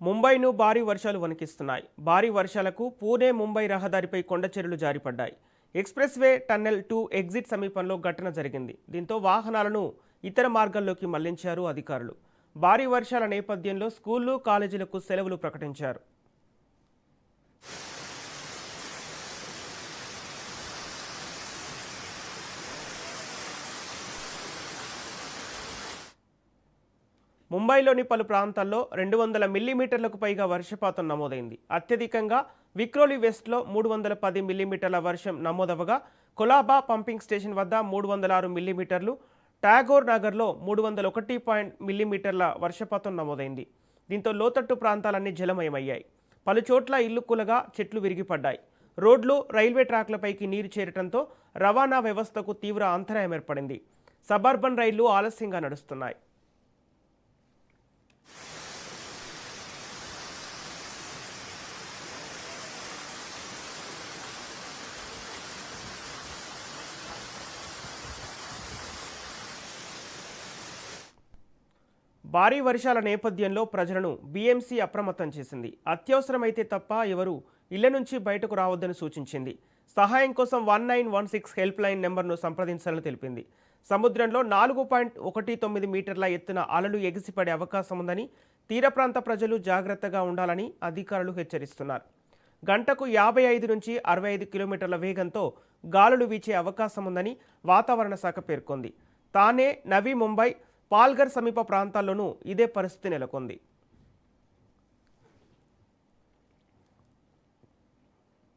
ముంబైను భారీ వర్షాలు వణికిస్తున్నాయి. భారీ వర్షాలకు పూణే ముంబై రహదారిపై కొండచెరులు జారిపడ్డాయి. ఎక్స్‌ప్రెస్ వే టన్నెల్ 2 ఎగ్జిట్ సమీపంలో ఘటన జరిగింది. దీంతో వాహనాలను ఇతర మార్గాల్లోకి మళ్లించారు అధికారులు. భారీ వర్షాల నేపథ్యంలో స్కూళ్లు, కాలేజీలకు సెలవులు ప్రకటించారు. ముంబైలోని పలు ప్రాంతాల్లో 200 మిల్లీమీటర్లకు పైగా వర్షపాతం నమోదైంది. అత్యధికంగా విక్రోలి వెస్ట్లో 310 మిల్లీమీటర్ల వర్షం నమోదవగా, కొలాబా పంపింగ్ స్టేషన్ వద్ద 306 మిల్లీమీటర్లు, టాగోర్ నగర్లో 301 మిల్లీమీటర్ల వర్షపాతం నమోదైంది. దీంతో లోతట్టు ప్రాంతాలన్నీ జలమయమయ్యాయి. పలు చోట్ల ఇల్లు కూలగా చెట్లు విరిగిపడ్డాయి. రోడ్లు, రైల్వే ట్రాక్లపైకి నీరు చేరటంతో రవాణా వ్యవస్థకు తీవ్ర అంతరాయం ఏర్పడింది. సబర్బన్ రైళ్లు ఆలస్యంగా నడుస్తున్నాయి. భారీ వర్షాల నేపథ్యంలో ప్రజలను బీఎంసీ అప్రమత్తం చేసింది. అత్యవసరమైతే తప్ప ఎవరూ ఇళ్ల నుంచి బయటకు రావద్దని సూచించింది. సహాయం కోసం 1916 హెల్ప్ లైన్ నెంబర్ను సంప్రదించాలని తెలిపింది. సముద్రంలో 4.19 మీటర్ల ఎత్తున అలలు ఎగిసిపడే అవకాశం ఉందని, తీర ప్రాంత ప్రజలు జాగ్రత్తగా ఉండాలని అధికారులు హెచ్చరిస్తున్నారు. గంటకు 55 నుంచి 65 కిలోమీటర్ల వేగంతో గాలులు వీచే అవకాశం ఉందని వాతావరణ శాఖ పేర్కొంది. తానే, నవీ ముంబై, పాల్ఘర్ సమీప ప్రాంతాల్లోనూ ఇదే పరిస్థితి నెలకొంది.